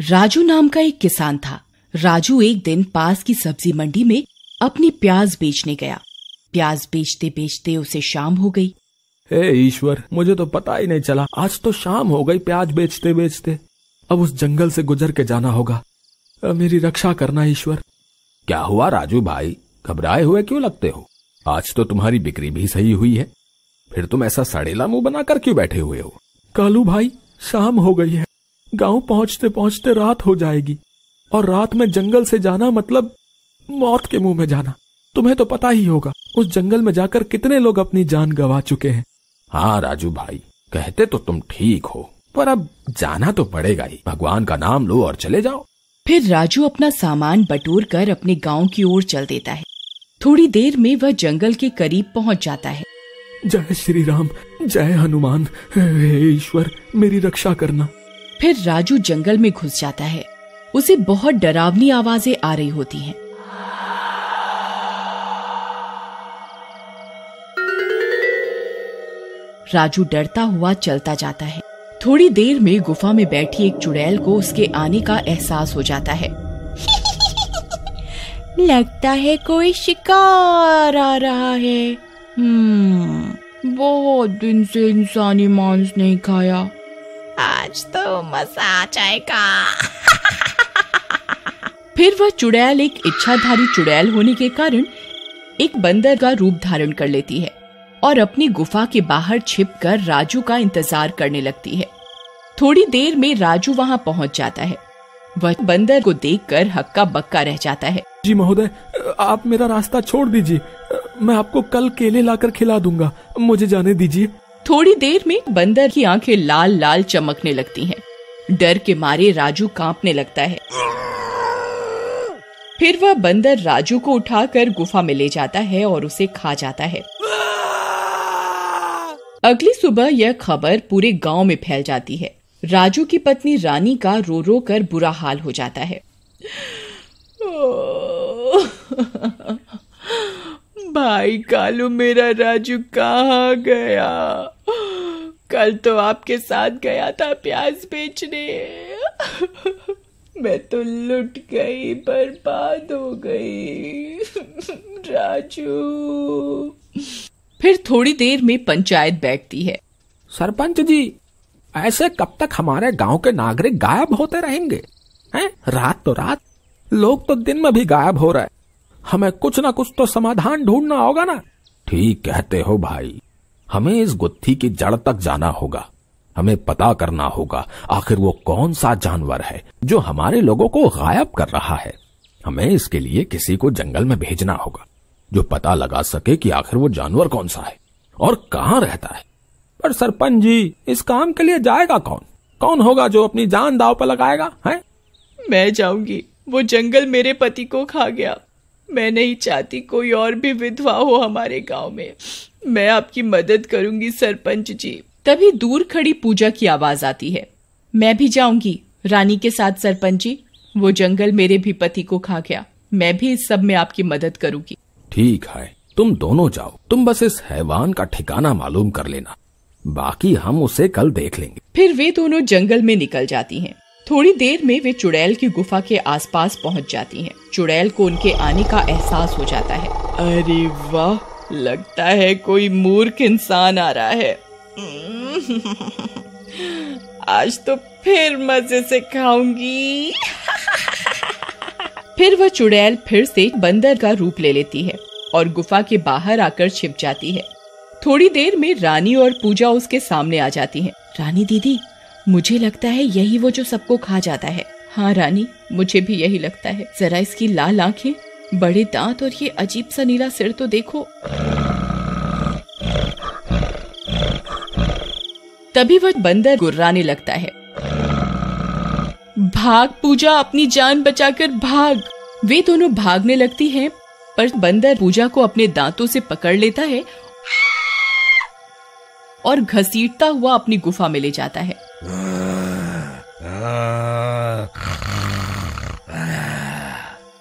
राजू नाम का एक किसान था। राजू एक दिन पास की सब्जी मंडी में अपनी प्याज बेचने गया। प्याज बेचते बेचते उसे शाम हो गई। हे ईश्वर, मुझे तो पता ही नहीं चला, आज तो शाम हो गई प्याज बेचते बेचते। अब उस जंगल से गुजर के जाना होगा। मेरी रक्षा करना ईश्वर। क्या हुआ राजू भाई, घबराए हुए क्यों लगते हो? आज तो तुम्हारी बिक्री भी सही हुई है, फिर तुम ऐसा सड़ेला मुंह बनाकर क्यों बैठे हुए हो? कालू भाई, शाम हो गई है, गांव पहुंचते पहुंचते रात हो जाएगी, और रात में जंगल से जाना मतलब मौत के मुंह में जाना। तुम्हें तो पता ही होगा उस जंगल में जाकर कितने लोग अपनी जान गंवा चुके हैं। हाँ राजू भाई, कहते तो तुम ठीक हो, पर अब जाना तो पड़ेगा ही। भगवान का नाम लो और चले जाओ। फिर राजू अपना सामान बटोर कर अपने गांव की ओर चल देता है। थोड़ी देर में वह जंगल के करीब पहुंच जाता है। जय श्री राम, जय हनुमान, हे ईश्वर मेरी रक्षा करना। फिर राजू जंगल में घुस जाता है। उसे बहुत डरावनी आवाजें आ रही होती हैं। राजू डरता हुआ चलता जाता है। थोड़ी देर में गुफा में बैठी एक चुड़ैल को उसके आने का एहसास हो जाता है। लगता है कोई शिकार आ रहा है। बहुत दिन से इंसानी मांस नहीं खाया, आज तो मजा आ जाएगा। फिर वह चुड़ैल एक इच्छाधारी चुड़ैल होने के कारण एक बंदर का रूप धारण कर लेती है और अपनी गुफा के बाहर छिपकर राजू का इंतजार करने लगती है। थोड़ी देर में राजू वहां पहुंच जाता है। वह बंदर को देखकर हक्का बक्का रह जाता है। जी महोदय, आप मेरा रास्ता छोड़ दीजिए, मैं आपको कल केले लाकर खिला दूंगा, मुझे जाने दीजिए। थोड़ी देर में बंदर की आंखें लाल लाल चमकने लगती हैं। डर के मारे राजू कांपने लगता है। फिर वह बंदर राजू को उठाकर गुफा में ले जाता है और उसे खा जाता है। अगली सुबह यह खबर पूरे गांव में फैल जाती है। राजू की पत्नी रानी का रो रो कर बुरा हाल हो जाता है। भाई कालू, मेरा राजू कहाँ गया? कल तो आपके साथ गया था प्याज बेचने। मैं तो लुट गई, बर्बाद हो गई। राजू। फिर थोड़ी देर में पंचायत बैठती है। सरपंच जी, ऐसे कब तक हमारे गांव के नागरिक गायब होते रहेंगे? हैं? रात तो रात, लोग तो दिन में भी गायब हो रहे। हमें कुछ ना कुछ तो समाधान ढूंढना होगा ना। ठीक कहते हो भाई, हमें इस गुत्थी की जड़ तक जाना होगा। हमें पता करना होगा आखिर वो कौन सा जानवर है जो हमारे लोगों को गायब कर रहा है। हमें इसके लिए किसी को जंगल में भेजना होगा जो पता लगा सके कि आखिर वो जानवर कौन सा है और कहाँ रहता है। पर सरपंच जी, इस काम के लिए जाएगा कौन? कौन होगा जो अपनी जान दांव पर लगाएगा? है? मैं जाऊंगी। वो जंगल मेरे पति को खा गया। मैं नहीं चाहती कोई और भी विधवा हो हमारे गांव में। मैं आपकी मदद करूंगी सरपंच जी। तभी दूर खड़ी पूजा की आवाज आती है। मैं भी जाऊंगी रानी के साथ सरपंच जी। वो जंगल मेरे भी पति को खा गया। मैं भी इस सब में आपकी मदद करूंगी। ठीक है, तुम दोनों जाओ। तुम बस इस हैवान का ठिकाना मालूम कर लेना, बाकी हम उसे कल देख लेंगे। फिर वे दोनों जंगल में निकल जाती हैं। थोड़ी देर में वे चुड़ैल की गुफा के आसपास पहुंच जाती हैं। चुड़ैल को उनके आने का एहसास हो जाता है। अरे वाह, लगता है कोई मूर्ख इंसान आ रहा है। आज तो फिर मजे से खाऊंगी। फिर वह चुड़ैल फिर से बंदर का रूप ले लेती है और गुफा के बाहर आकर छिप जाती है। थोड़ी देर में रानी और पूजा उसके सामने आ जाती हैं। रानी दीदी, मुझे लगता है यही वो जो सबको खा जाता है। हाँ रानी, मुझे भी यही लगता है। जरा इसकी लाल आंखें, बड़े दांत और ये अजीब सा नीला सिर तो देखो। तभी वह बंदर गुर्राने लगता है। भाग पूजा, अपनी जान बचाकर भाग। वे दोनों भागने लगती हैं, पर बंदर पूजा को अपने दांतों से पकड़ लेता है और घसीटता हुआ अपनी गुफा में ले जाता है।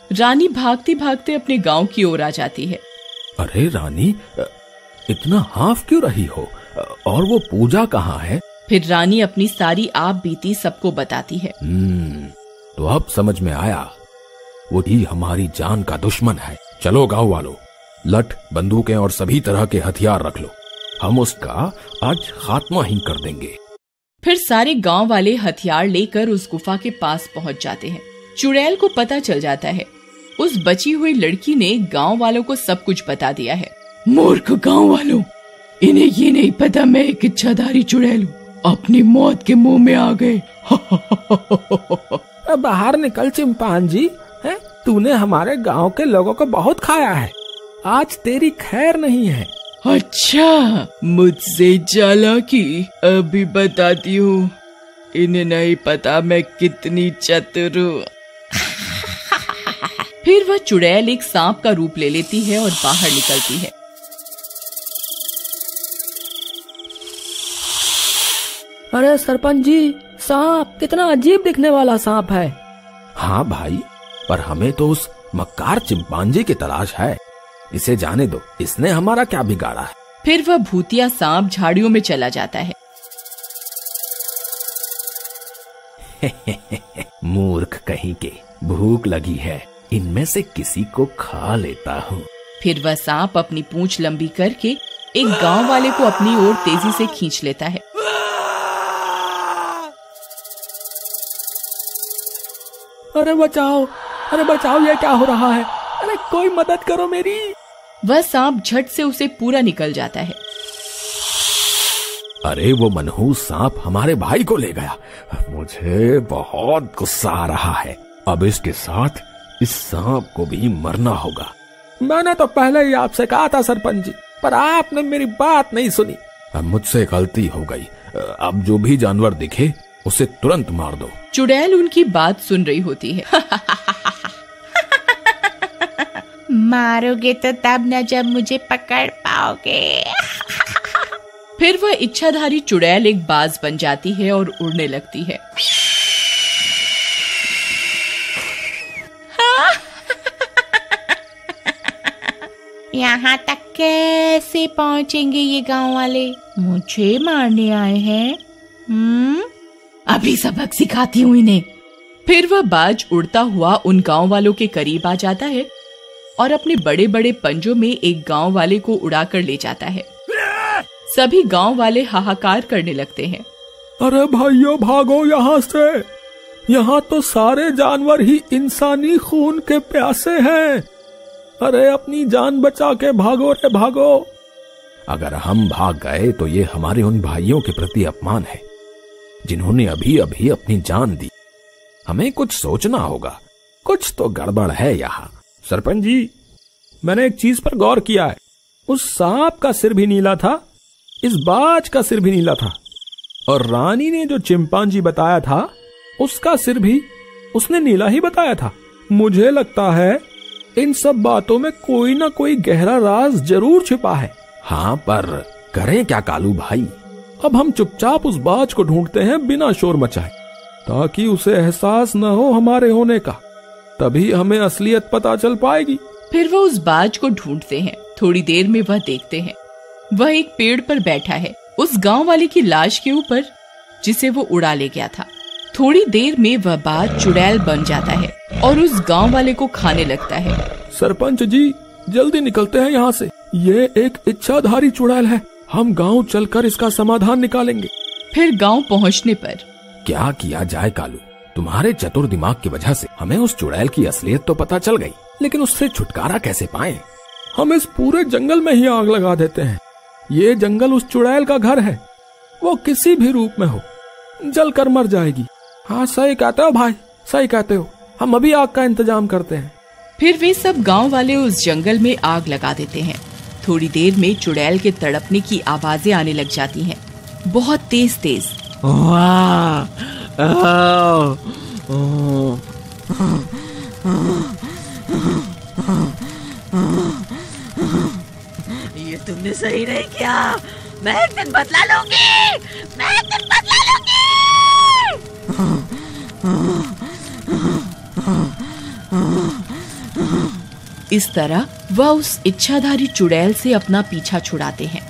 रानी भागते भागते अपने गांव की ओर आ जाती है। अरे रानी, इतना हाफ क्यों रही हो? और वो पूजा कहाँ है? फिर रानी अपनी सारी आप बीती सबको बताती है। तो अब समझ में आया, वो ही हमारी जान का दुश्मन है। चलो गांव वालों, लठ, बंदूकें और सभी तरह के हथियार रख लो, हम उसका आज खात्मा ही कर देंगे। फिर सारे गांव वाले हथियार लेकर उस गुफा के पास पहुंच जाते हैं। चुड़ैल को पता चल जाता है उस बची हुई लड़की ने गांव वालों को सब कुछ बता दिया है। मूर्ख गांव वालों, इन्हें ये नहीं पता मैं एक इच्छाधारी चुड़ैल हूँ, अपनी मौत के मुंह में आ गए। बाहर निकल चिंपांजी, है तूने हमारे गांव के लोगों को बहुत खाया है, आज तेरी खैर नहीं है। अच्छा, मुझसे चालाकी, अभी बताती हूँ, इन्हें नहीं पता मैं कितनी चतुर हूँ। फिर वह चुड़ैल एक सांप का रूप ले लेती है और बाहर निकलती है। अरे सरपंच जी, सांप कितना अजीब दिखने वाला सांप है। हाँ भाई, पर हमें तो उस मक्कार चिंपांजी की तलाश है, इसे जाने दो, इसने हमारा क्या बिगाड़ा है। फिर वह भूतिया सांप झाड़ियों में चला जाता है। मूर्ख कहीं के, भूख लगी है, इनमें से किसी को खा लेता हूँ। फिर वह सांप अपनी पूंछ लंबी करके एक गांव वाले को अपनी ओर तेजी से खींच लेता है। अरे बचाओ, अरे बचाओ, ये क्या हो रहा है? अरे कोई मदद करो मेरी। वह सांप झट से उसे पूरा निकल जाता है। अरे वो मनहूस सांप हमारे भाई को ले गया, मुझे बहुत गुस्सा आ रहा है। अब इसके साथ इस सांप को भी मरना होगा। मैंने तो पहले ही आपसे कहा था सरपंच जी, पर आपने मेरी बात नहीं सुनी। अब मुझसे गलती हो गई, अब जो भी जानवर दिखे उसे तुरंत मार दो। चुड़ैल उनकी बात सुन रही होती है। मारोगे तो तब न जब मुझे पकड़ पाओगे। फिर वह इच्छाधारी चुड़ैल एक बाज बन जाती है और उड़ने लगती है। यहाँ तक कैसे पहुँचेंगे ये गांव वाले? मुझे मारने आए हैं? अभी सबक सिखाती हूँ इन्हें। फिर वह बाज उड़ता हुआ उन गांव वालों के करीब आ जाता है और अपने बड़े बड़े पंजों में एक गांव वाले को उड़ाकर ले जाता है। सभी गांव वाले हाहाकार करने लगते हैं। अरे भाइयों, भागो यहाँ से, यहाँ तो सारे जानवर ही इंसानी खून के प्यासे हैं। अरे अपनी जान बचा के भागो रे भागो। अगर हम भाग गए तो ये हमारे उन भाइयों के प्रति अपमान है जिन्होंने अभी अभी अपनी जान दी। हमें कुछ सोचना होगा, कुछ तो गड़बड़ है यहाँ। सरपंच जी, मैंने एक चीज पर गौर किया है, उस सांप का सिर भी नीला था, इस बाज का सिर भी नीला था, और रानी ने जो चिंपांजी बताया था उसका सिर भी उसने नीला ही बताया था। मुझे लगता है इन सब बातों में कोई ना कोई गहरा राज जरूर छिपा है। हाँ, पर करें क्या कालू भाई? अब हम चुपचाप उस बाज को ढूंढते हैं बिना शोर मचाए, ताकि उसे एहसास न हो हमारे होने का, तभी हमें असलियत पता चल पाएगी। फिर वह उस बाज को ढूंढते हैं। थोड़ी देर में वह देखते हैं, वह एक पेड़ पर बैठा है, उस गांव वाले की लाश के ऊपर जिसे वो उड़ा ले गया था। थोड़ी देर में वह बाज चुड़ैल बन जाता है और उस गांव वाले को खाने लगता है। सरपंच जी, जल्दी निकलते हैं यहाँ से, ये एक इच्छाधारी चुड़ैल है, हम गांव चलकर इसका समाधान निकालेंगे। फिर गांव पहुँचने पर क्या किया जाए कालू? तुम्हारे चतुर दिमाग की वजह से हमें उस चुड़ैल की असलियत तो पता चल गई, लेकिन उससे छुटकारा कैसे पाएं? हम इस पूरे जंगल में ही आग लगा देते हैं। ये जंगल उस चुड़ैल का घर है, वो किसी भी रूप में हो जल कर मर जाएगी। हाँ, सही कहते हो भाई, सही कहते हो, हम अभी आग का इंतजाम करते हैं। फिर वे सब गांव वाले उस जंगल में आग लगा देते हैं। थोड़ी देर में चुड़ैल के तड़पने की आवाजें आने लग जाती हैं, बहुत तेज तेज। ये तुमने सही नहीं किया, मैं एक दिन बदला लूंगी, मैं एक दिन बदला लूंगी। इस तरह वह उस इच्छाधारी चुड़ैल से अपना पीछा छुड़ाते हैं।